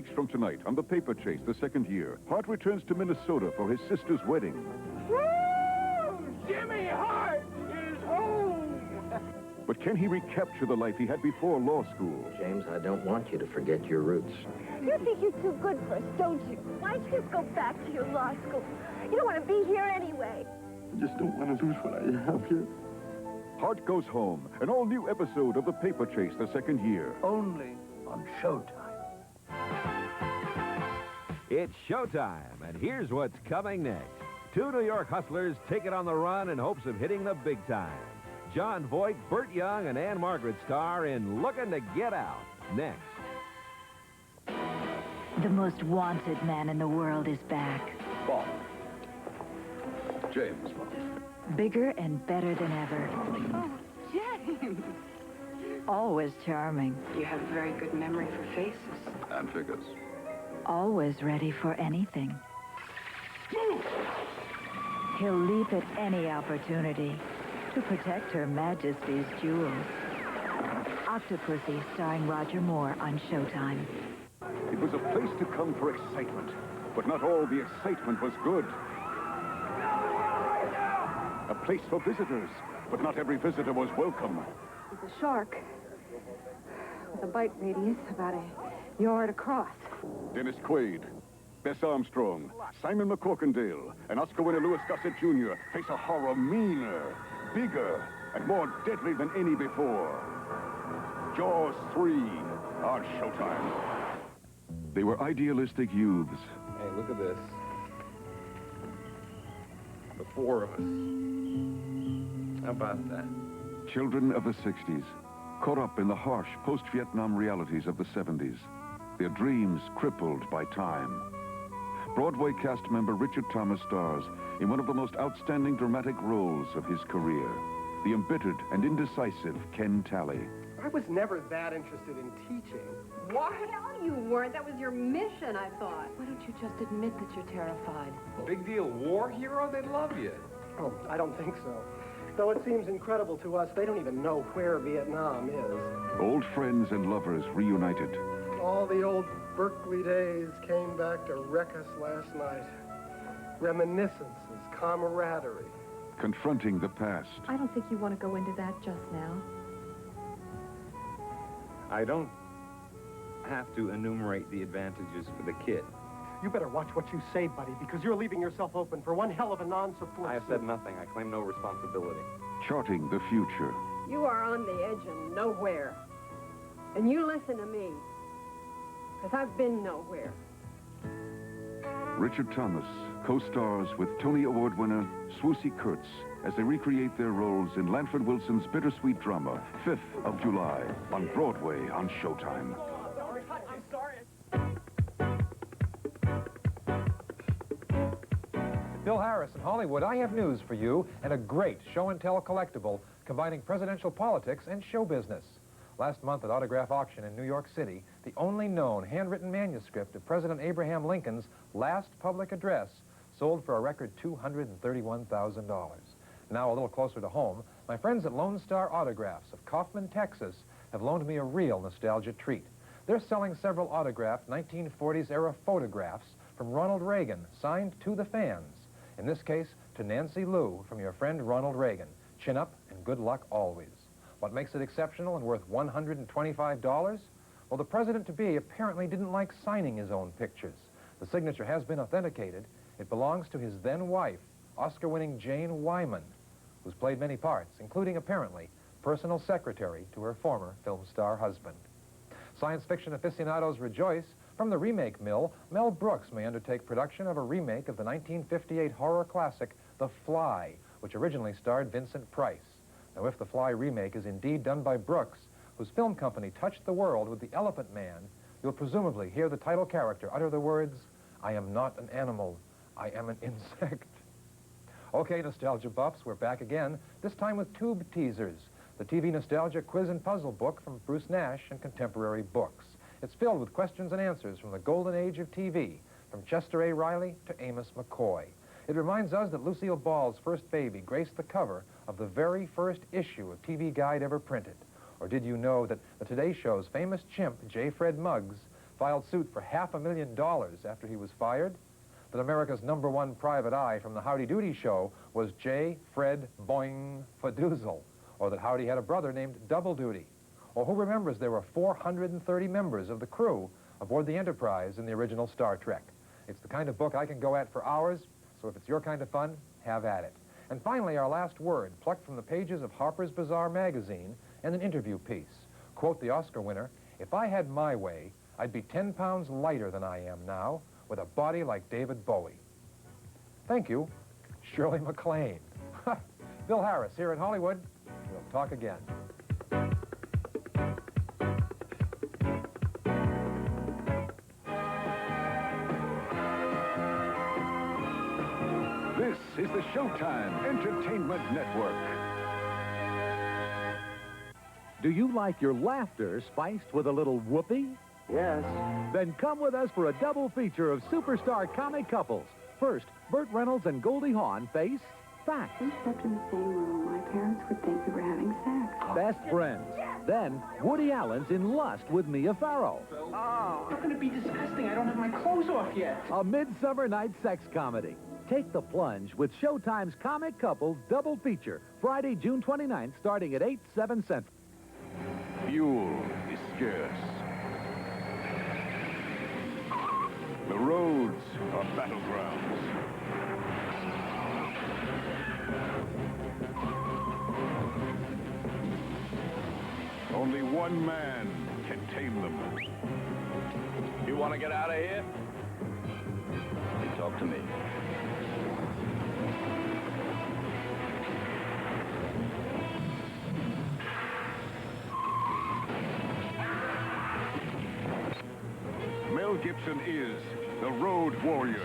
weeks from tonight, on The Paper Chase, the second year, Hart returns to Minnesota for his sister's wedding. Woo! Jimmy Hart is home! But can he recapture the life he had before law school? James, I don't want you to forget your roots. You think you're too good for us, don't you? Why don't you just go back to your law school? You don't want to be here anyway. I just don't want to lose what I have here. Hart Goes Home, an all-new episode of The Paper Chase, the second year. Only on Showtime. It's Showtime, and here's what's coming next. Two New York hustlers take it on the run in hopes of hitting the big time. John Voight, Burt Young, and Ann Margaret star in Lookin to Get Out. Next. The most wanted man in the world is back. Bond. James Bond. Bigger and better than ever. Oh, James. Always charming. You have a very good memory for faces. And figures. Always ready for anything. He'll leap at any opportunity to protect Her Majesty's jewels. Octopussy, starring Roger Moore on Showtime. It was a place to come for excitement, but not all the excitement was good. A place for visitors, but not every visitor was welcome. He's a shark with a bite radius about a yard across. Dennis Quaid, Bess Armstrong, Simon McCorkindale, and Oscar winner Louis Gossett Jr. face a horror meaner, bigger, and more deadly than any before. Jaws 3 on Showtime. They were idealistic youths. Hey, look at this. The four of us. How about that? Children of the 60s, caught up in the harsh post-Vietnam realities of the 70s. Their dreams crippled by time. Broadway cast member Richard Thomas stars in one of the most outstanding dramatic roles of his career. The embittered and indecisive Ken Talley. I was never that interested in teaching. What? No, you weren't. That was your mission, I thought. Why don't you just admit that you're terrified? Big deal. War hero? They'd love you. Oh, I don't think so. Though it seems incredible to us, they don't even know where Vietnam is. Old friends and lovers reunited. All the old Berkeley days came back to wreck us last night. Reminiscences, camaraderie. Confronting the past. I don't think you want to go into that just now. I don't have to enumerate the advantages for the kid. You better watch what you say, buddy, because you're leaving yourself open for one hell of a non-support. I have said nothing. I claim no responsibility. Charting the future. You are on the edge of nowhere. And you listen to me. Because I've been nowhere. Richard Thomas co-stars with Tony Award winner Swoosie Kurtz as they recreate their roles in Lanford Wilson's bittersweet drama, 5th of July, on Broadway on Showtime. Bill Harris in Hollywood, I have news for you and a great show-and-tell collectible combining presidential politics and show business. Last month at Autograph Auction in New York City, the only known handwritten manuscript of President Abraham Lincoln's last public address sold for a record $231,000. Now, a little closer to home, my friends at Lone Star Autographs of Kaufman, Texas, have loaned me a real nostalgia treat. They're selling several autographed 1940s-era photographs from Ronald Reagan, signed to the fans. In this case, to Nancy Lou from your friend Ronald Reagan. Chin up and good luck always. What makes it exceptional and worth $125? Well, the president-to-be apparently didn't like signing his own pictures. The signature has been authenticated. It belongs to his then-wife, Oscar-winning Jane Wyman, who's played many parts, including, apparently, personal secretary to her former film star husband. Science fiction aficionados rejoice. From the remake mill, Mel Brooks may undertake production of a remake of the 1958 horror classic, The Fly, which originally starred Vincent Price. Now, if The Fly remake is indeed done by Brooks, whose film company touched the world with The Elephant Man, you'll presumably hear the title character utter the words, "I am not an animal, I am an insect." Okay, nostalgia buffs, we're back again, this time with Tube Teasers, the TV nostalgia quiz and puzzle book from Bruce Nash and Contemporary Books. It's filled with questions and answers from the golden age of TV, from Chester A. Riley to Amos McCoy. It reminds us that Lucille Ball's first baby graced the cover of the very first issue of TV Guide ever printed. Or did you know that the Today Show's famous chimp, J. Fred Muggs, filed suit for $500,000 after he was fired, that America's #1 private eye from the Howdy Doody show was J. Fred Boing Fadoozle, or that Howdy had a brother named Double Duty, or who remembers there were 430 members of the crew aboard the Enterprise in the original Star Trek. It's the kind of book I can go at for hours, so if it's your kind of fun, have at it. And finally, our last word, plucked from the pages of Harper's Bazaar magazine and an interview piece. Quote the Oscar winner, "If I had my way, I'd be 10 pounds lighter than I am now, with a body like David Bowie." Thank you, Shirley MacLaine. Bill Harris here in Hollywood. We'll talk again. This is the Showtime Entertainment Network. Do you like your laughter spiced with a little whoopee? Yes. Then come with us for a double feature of superstar comic couples. First, Burt Reynolds and Goldie Hawn face Facts. We slept in the same room. My parents would think we were having sex. Best Friends. Then, Woody Allen's In Lust with Mia Farrow. Oh, how can it be disgusting? I don't have my clothes off yet. A Midsummer Night sex comedy. Take the plunge with Showtime's Comic Couples double feature, Friday, June 29th, starting at 8, 7 Central. Fuel is scarce. The roads are battlegrounds. Only one man can tame them. You want to get out of here? You talk to me. Mel Gibson is the Road Warrior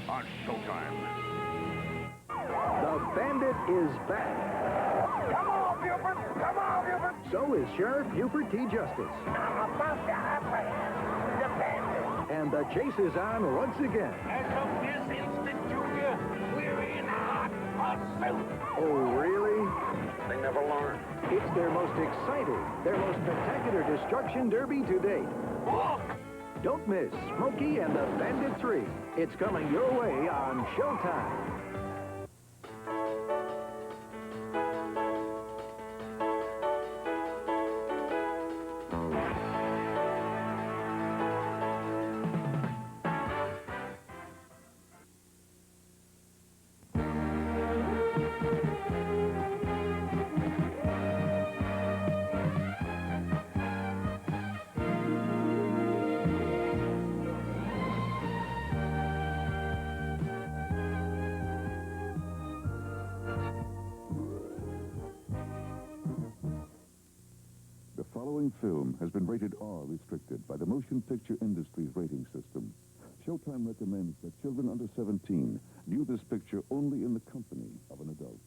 on Showtime. The Bandit is back. Come on, Buford! Come on, Buford! So is Sheriff Buford T. Justice. I'm about to happen. The Bandit. And the chase is on once again. As of this instant, Junior, we're in hot pursuit. Oh, really? They never learn. It's their most exciting, their most spectacular destruction derby to date. Look! Don't miss Smokey and the Bandit 3. It's coming your way on Showtime. The following film has been rated R restricted by the Motion Picture Industry's rating system. Showtime recommends that children under 17 view this picture only in the company of an adult.